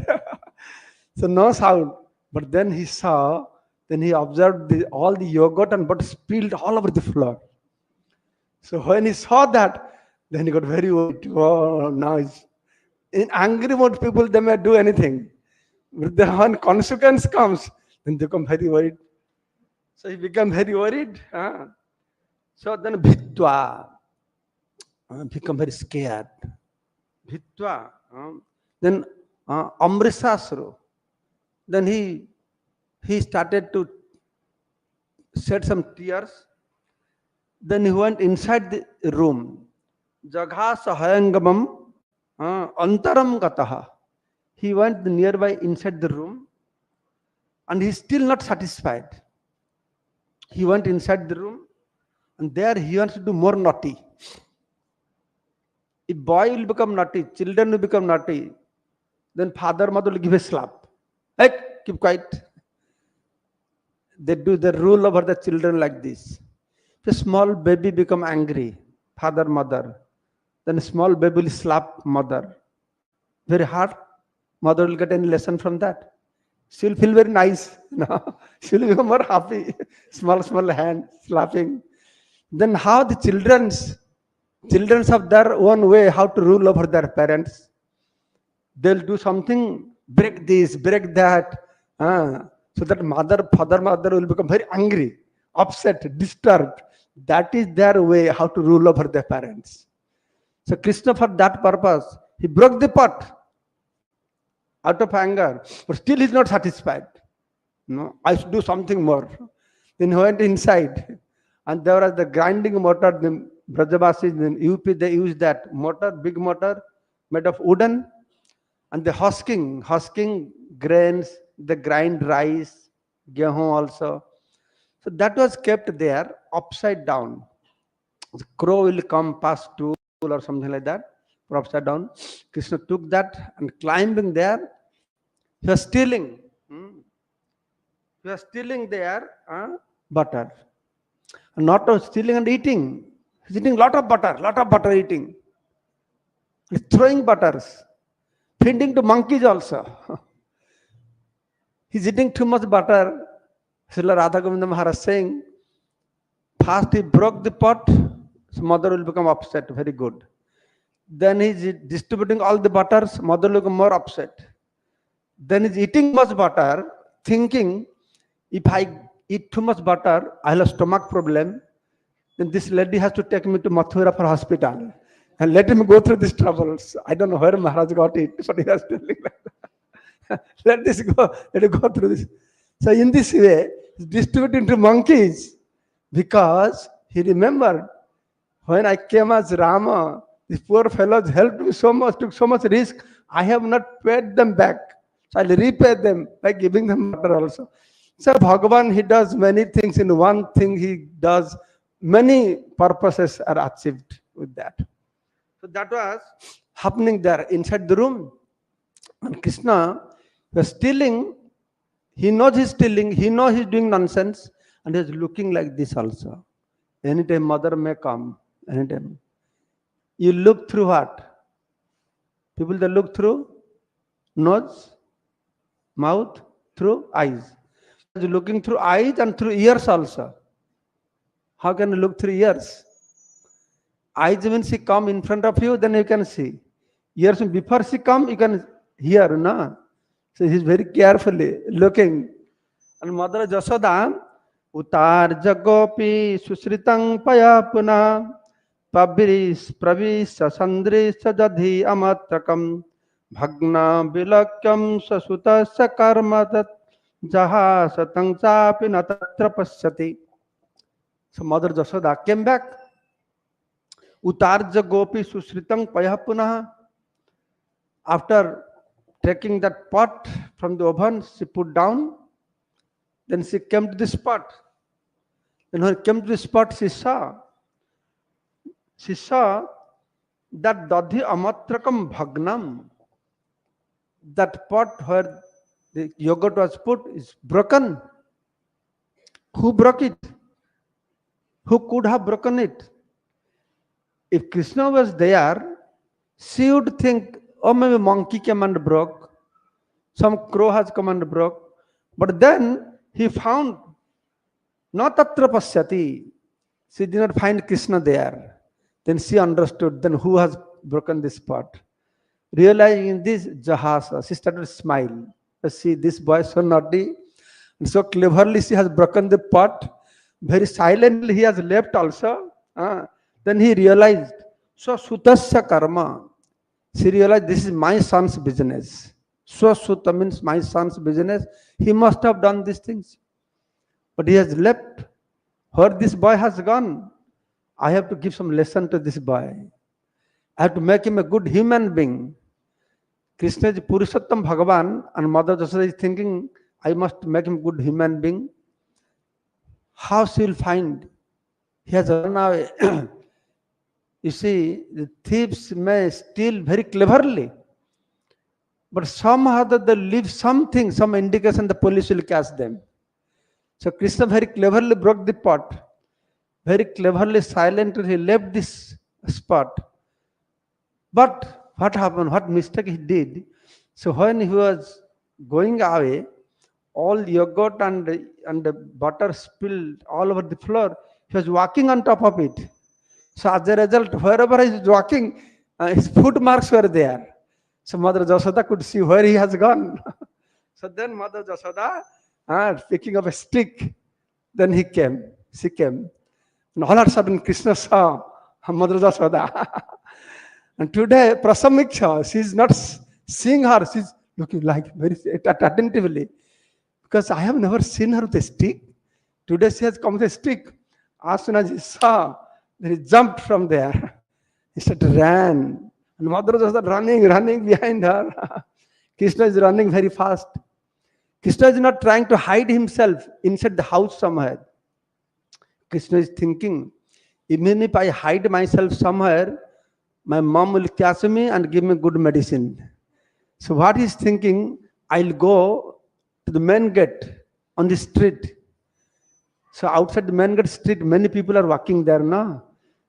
S1: So no sound. But then he saw, then he observed all the yogurt and butter spilled all over the floor. So when he saw that, then he got very worried. Oh, now it's in angry mode, people, they may do anything. But then when consequence comes, then they become very worried. So he became very worried. So then Bhitwa become very scared. Bhitwa. Then Amrisasru. Then he started to shed some tears. Then he went inside the room. Jagha sahayangamam antaram gataha. He went nearby inside the room and he's still not satisfied. He went inside the room and there he wants to do more naughty. If boy will become naughty, children will become naughty, then father, mother will give a slap. Hey, keep quiet. They do the rule over the children like this. If a small baby become angry, father, mother, then a small baby will slap mother. Very hard. Mother will get any lesson from that. She will feel very nice. She will become more happy. Small hand slapping. Then how the children have their own way how to rule over their parents. They'll do something, break this, break that. So that father, mother will become very angry, upset, disturbed. That is their way how to rule over their parents. So Krishna, for that purpose, he broke the pot out of anger, but still he's not satisfied. No, I should do something more. Then he went inside, and there was the grinding motor. The Brajavasis in UP, they use that motor, big motor, made of wooden, and the husking grains, the grind rice, gehu also. So that was kept there upside down. The crow will come past stool or something like that, or upside down. Krishna took that and climbing there, he was stealing. He was stealing there butter. And not only stealing and eating. He's eating lot of butter eating. He's throwing butters. Feeding to monkeys also. He's eating too much butter. Srila Radha Govinda Maharaj saying, first he broke the pot, so mother will become upset, very good. Then he's distributing all the butters, mother will become more upset. Then he's eating much butter, thinking, if I eat too much butter, I'll have stomach problem. Then this lady has to take me to Mathura for hospital. And let him go through these troubles. I don't know where Maharaj got it, but he was telling like that. Let it go through this. So in this way, he's distributing to monkeys because he remembered when I came as Rama, these poor fellows helped me so much, took so much risk. I have not paid them back. So I'll repay them by giving them butter also. So Bhagavan, he does many things. In one thing he does, many purposes are achieved with that. So that was happening there inside the room. And Krishna was stealing. He knows he's stealing. He knows he's doing nonsense. And he's looking like this also. Anytime mother may come. Anytime. You look through what? People that look through nose, mouth, through eyes. He's looking through eyes and through ears also. How can you look through ears? Eyes means she come in front of you, then you can see. Ears, before she come, you can hear, no? So he's very carefully looking. And Mother Jasoda, Utar Jagopi Susritang Payapuna Pabris Pravis Sandri Sajadhi Amatrakam Bhagna vilakyam sasutasya karma tat jaha satang chapi na tatra pasyati. So Mother Jasoda came back. Utarja gopi susritang payah punah. After taking that pot from the oven, she put down. Then she came to the spot. Then when she came to the spot, she saw that dadhi amatrakam bhagnam. That pot where the yogurt was put is broken. Who broke it? Who could have broken it? If Krishna was there, she would think, oh, maybe monkey came and broke, some crow has come and broke. But then he found not tatra pasyati. She did not find Krishna there. Then she understood, then who has broken this pot? Realizing this, Jahasa, she started to smile. See, this boy is so naughty, and so cleverly she has broken the pot. Very silently he has left also. Then he realized, so sutasya karma. She realized this is my son's business. Swasuta means my son's business. He must have done these things. But he has left. Where this boy has gone, I have to give some lesson to this boy. I have to make him a good human being. Krishna is Purushottam Bhagavan, and Mother Jasoda is thinking, I must make him a good human being. How she will find? He has run away. You see, the thieves may steal very cleverly, but somehow they leave something, some indication, the police will catch them. So Krishna very cleverly broke the pot. Very cleverly, silently, he left this spot. But what happened? What mistake he did? So when he was going away, all yogurt and the butter spilled all over the floor. He was walking on top of it. So as a result, wherever he was walking, his footmarks were there. So Mother Jasoda could see where he has gone. So then Mother Jasoda, picking up a stick, then she came. And all of a sudden Krishna saw Mother Jasoda. And today Prasamiksha, she is not seeing her, she is looking like very attentively. Because I have never seen her with a stick. Today she has come with a stick. As soon as he saw, then he jumped from there. He started ran. And Mother was running behind her. Krishna is running very fast. Krishna is not trying to hide himself inside the house somewhere. Krishna is thinking, even if I hide myself somewhere, my mom will catch me and give me good medicine. So what he's thinking, I'll go to the main gate on the street. So outside the main gate street, many people are walking there now.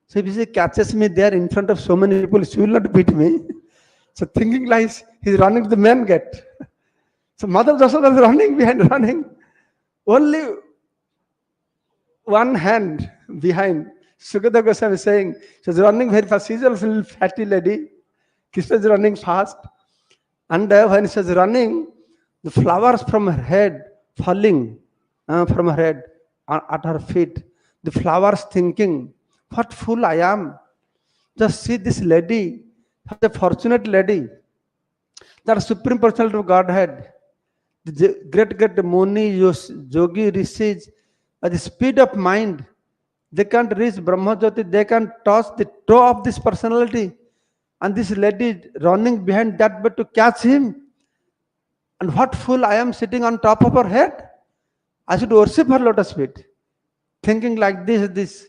S1: So if he catches me there in front of so many people, she will not beat me. So thinking like he's running to the main gate. So Mother Jasoda is running. Only one hand behind. Sukadeva Goswami is saying, she's running very fast. She's also a little fatty lady. Krishna is running fast. And when she's running, the flowers from her head falling from her head at her feet. The flowers thinking, what fool I am. Just see this lady, such a fortunate lady. That Supreme Personality of Godhead, the great Muni, Yogi, Rishis, at the speed of mind, they can't reach Brahmajyoti, they can't touch the toe of this personality. And this lady running behind that bed to catch him. And what fool I am sitting on top of her head. I should worship her lotus feet. Thinking like this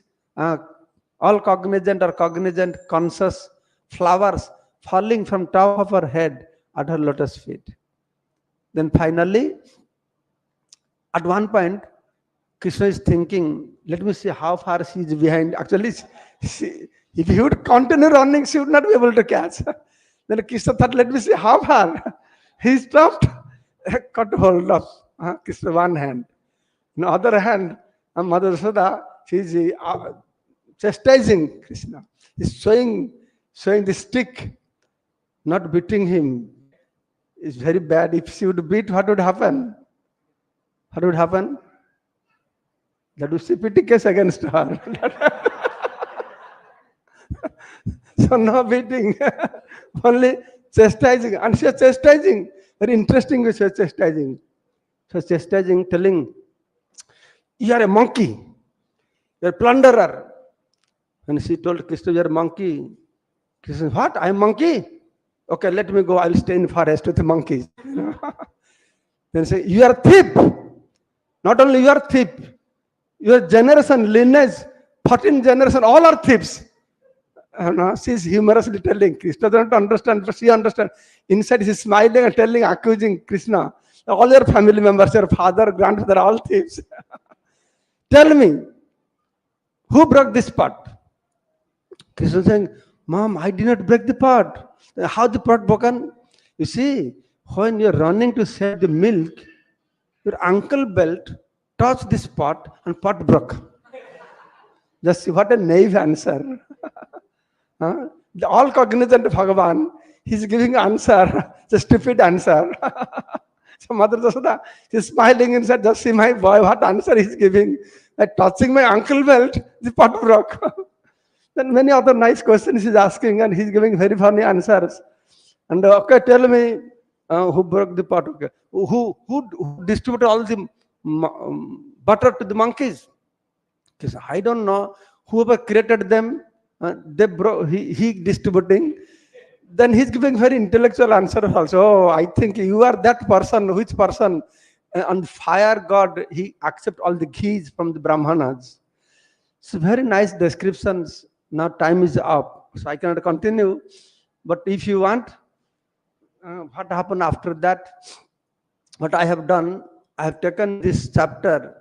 S1: all cognizant or cognizant conscious flowers falling from top of her head at her lotus feet. Then finally, at one point, Krishna is thinking, let me see how far she is behind. Actually, if he would continue running, she would not be able to catch. Then Krishna thought, let me see how far. He stopped, caught hold of Krishna one hand. On the other hand, Mother Jasoda, she is chastising Krishna. He's showing the stick, not beating him. It's very bad. If she would beat, what would happen? What would happen? That would be pity case against her. So no beating, only chastising, and she was chastising. Very interesting way she was chastising. She was chastising, telling, "You are a monkey. You are a plunderer." When she told Krishna, "You are a monkey," Krishna, "What? I am monkey? Okay, let me go. I will stay in forest with the monkeys." Then say, "You are a thief. Not only you are a thief, your generation, lineage, 14 generation, all are thieves." No, she's humorously telling. Krishna doesn't understand, but she understands. Inside, she's smiling and telling, accusing Krishna. All your family members, your father, grandfather, all thieves. Tell me, who broke this pot? Krishna saying, "Mom, I did not break the pot." How the pot broken? You see, when you're running to save the milk, your ankle belt touched this pot and pot broke. Just see what a naive answer. Huh? All cognizant of Bhagavan, he's giving answer, the stupid answer. So Mother Jasoda, she's smiling inside, just see my boy, what answer he's giving. Like touching my ankle belt, the pot broke. Then many other nice questions he's asking, and he's giving very funny answers. And okay, tell me, who broke the pot? Okay. Who distributed all the butter to the monkeys? Because I don't know. Whoever created them, he distributing. Then he's giving very intellectual answers also. "Oh, I think you are that person. Which person?" On fire god, he accept all the ghees from the brahmanas. So very nice descriptions. Now time is up, so I cannot continue. But if you want, what happened after that? What I have done, I have taken this chapter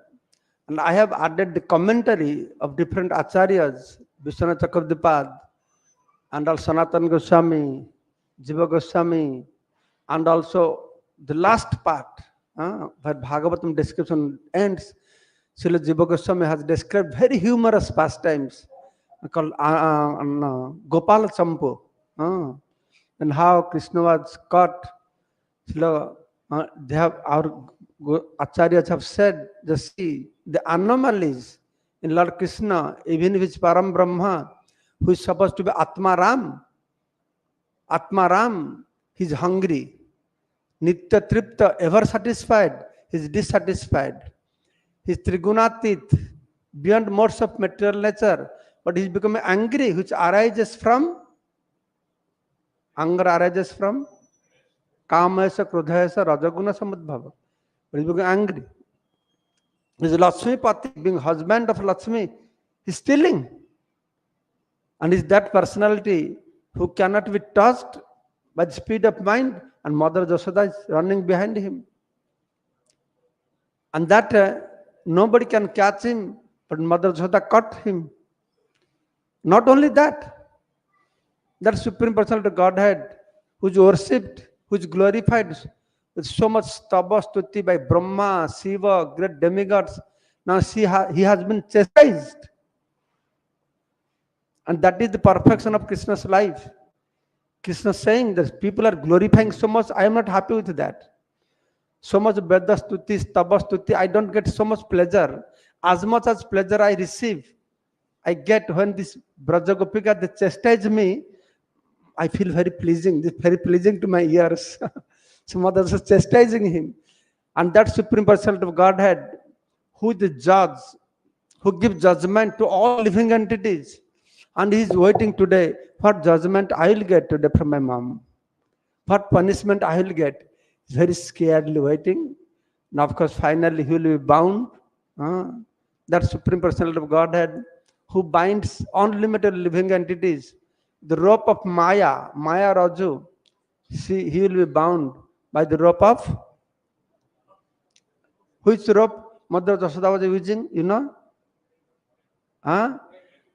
S1: and I have added the commentary of different acharyas, Vishwanath Chakravartipad, and also Sanatana Goswami, Jiva Goswami, and also the last part, where Bhagavatam description ends. Srila Jiva Goswami has described very humorous pastimes called Gopala Champu, and how Krishna was caught. They have our acharyas have said, just see the anomalies in Lord Krishna, even if it's Param Brahma, who is supposed to be Atmaram. Atmaram, he's hungry. Nitya Tripta, ever satisfied, he's dissatisfied. He's Trigunatit, beyond modes of material nature, but he's becoming angry, which arises from, anger arises from Kamasa, Krodhayasa, Rajaguna Samudbhava. But he's becoming angry. He's Lakshmi Pati, being husband of Lakshmi, he's stealing. And is that personality who cannot be touched by the speed of mind, and Mother Jasoda is running behind him. And that nobody can catch him, but Mother Jasoda caught him. Not only that, that Supreme Personality of Godhead, who is worshipped, who is glorified with so much stubba stuti by Brahma, Shiva, great demigods, now he has been chastised. And that is the perfection of Krishna's life. Krishna is saying that people are glorifying so much, I am not happy with that. So much Veda Stuti, Stava Stuti, I don't get so much pleasure. As much as pleasure I receive, I get when this Braja Gopika, they chastise me, I feel very pleasing. This is very pleasing to my ears. So Mother is chastising him. And that Supreme Personality of Godhead, who is the judge, who gives judgment to all living entities. And he is waiting today, what judgment I will get today from my mom. What punishment I will get. He's very scaredly waiting. Now, of course, finally he will be bound. That Supreme Personality of Godhead, who binds unlimited living entities. The rope of Maya, Maya Raju, he will be bound by the rope of, which rope Mother Jasoda was using, you know?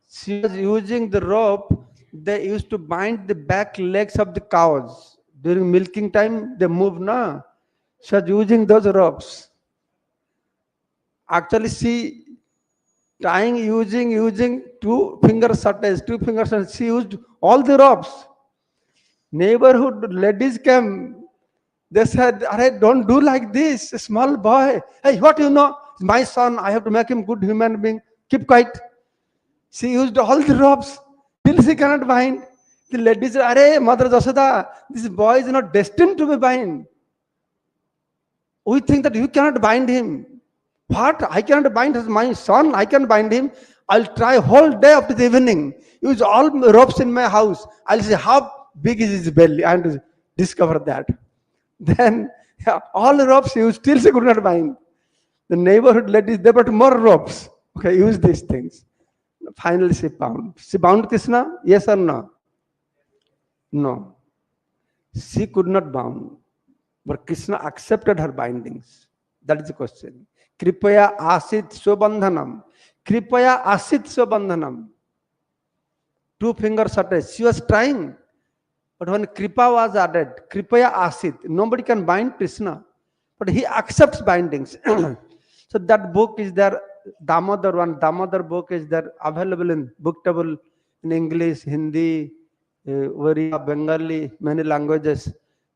S1: She was using the rope they used to bind the back legs of the cows. During milking time, they move, na? She was using those ropes. Actually, she tying, using two fingers shortage, two fingers, and she used all the ropes. Neighborhood ladies came. They said, don't do like this, a small boy. Hey, what you know? My son, I have to make him good human being. Keep quiet. She used all the ropes. Still she cannot bind. The lady said, "Arey, Mother Jasoda, this boy is not destined to be bind. We think that you cannot bind him. What? I cannot bind my son. I can bind him. I'll try whole day up to the evening. Use all ropes in my house. I'll see how big is his belly and discover that. Then all the ropes used, still she could not bind. The neighborhood ladies, they brought more ropes. Okay, use these things. Finally, she bound. She bound Krishna? Yes or no? No. She could not bound. But Krishna accepted her bindings. That is the question. Kripaya asit sobandhanam. Kripaya asit sobandhanam. Two fingers attached. She was trying. But when Kripa was added, Kripaya asit. Nobody can bind Krishna. But he accepts bindings. So that book is there. Damodar one. Damodar book is there, available in book table in English, Hindi, Oriya, Bengali, many languages.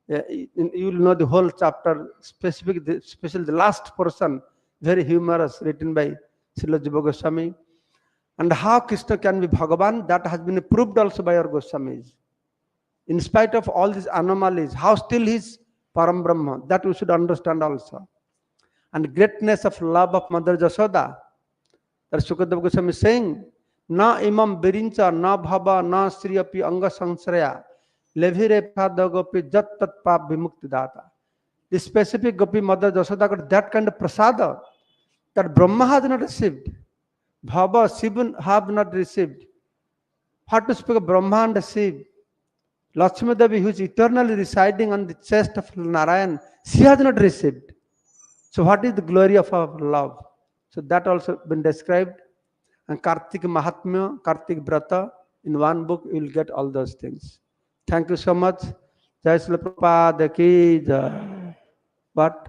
S1: You will know the whole chapter, especially the last portion, very humorous, written by Srila Jiva Goswami. And how Krishna can be Bhagavan, that has been proved also by our Goswamis. In spite of all these anomalies, how still he is Param Brahma, that we should understand also. And greatness of love of Mother Jasoda, that Sukadeva Goswami is saying, Na imam birincha, na bhava, na sriyapi anga sangsraya, levire pada gopi jat tat pap vimukti data. The specific gopi Mother Jasoda got that kind of prasada that Brahma has not received. Bhava, Shiva have not received. What to speak of Brahma and Shiva? Lakshmi Devi, who is eternally residing on the chest of Narayan, she has not received. So what is the glory of our love? So that also been described. And Kartik Mahatmya, Kartik Brata, in one book you will get all those things. Thank you so much. Jai Srila Prabhupada ki jai. What?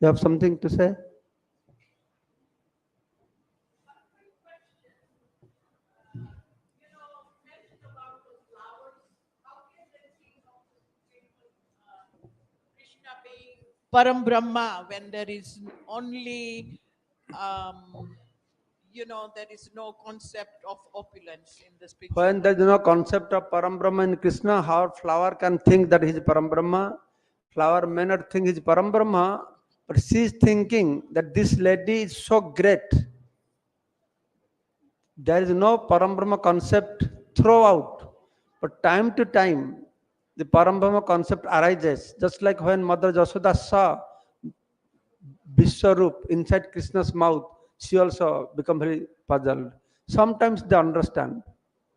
S1: You have something to say?
S2: Krishna being Param Brahma when there is only, there is no concept of opulence in the spiritual
S1: When there is no concept of Param Brahma in Krishna, how flower can think that he is Param Brahma? Flower may not think he is Param Brahma, but she is thinking that this lady is so great. There is no Param Brahma concept throughout, but time to time, the Param Brahma concept arises. Just like when Mother Jasoda saw Vishwarup inside Krishna's mouth, she also become very puzzled. Sometimes they understand,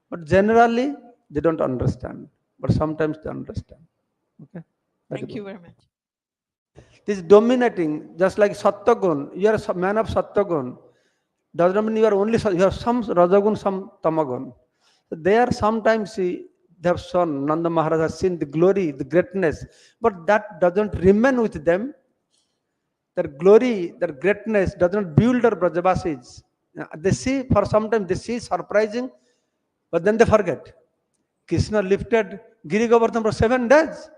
S1: but generally they don't understand. But sometimes they understand. Okay.
S2: Thank you very much.
S1: This dominating, just like Sattvagun, you are a man of Sattvagun. Does not mean you are only, you have some Rajagun, some Tamagun. So there sometimes they have shown, Nanda Maharaj has seen the glory, the greatness, but that doesn't remain with them. Their glory, their greatness does not build their Brajavasis. They see, for some time, they see surprising, but then they forget. Krishna lifted Giri Govardhan for 7 days.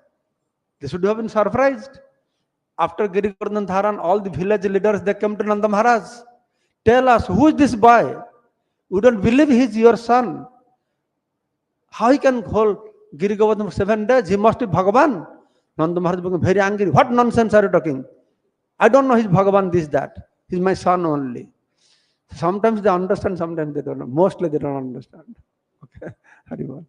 S1: They should have been surprised. After Giri Govardhan Dharan, all the village leaders, they came to Nanda Maharaj. Tell us, who is this boy? We don't believe he is your son. How he can hold Giri Govardhan for 7 days? He must be Bhagavan. Nanda Maharaj became very angry. What nonsense are you talking? I don't know he's Bhagavan, this, that. He's my son only. Sometimes they understand, sometimes they don't know. Mostly they don't understand. Okay. Haribol.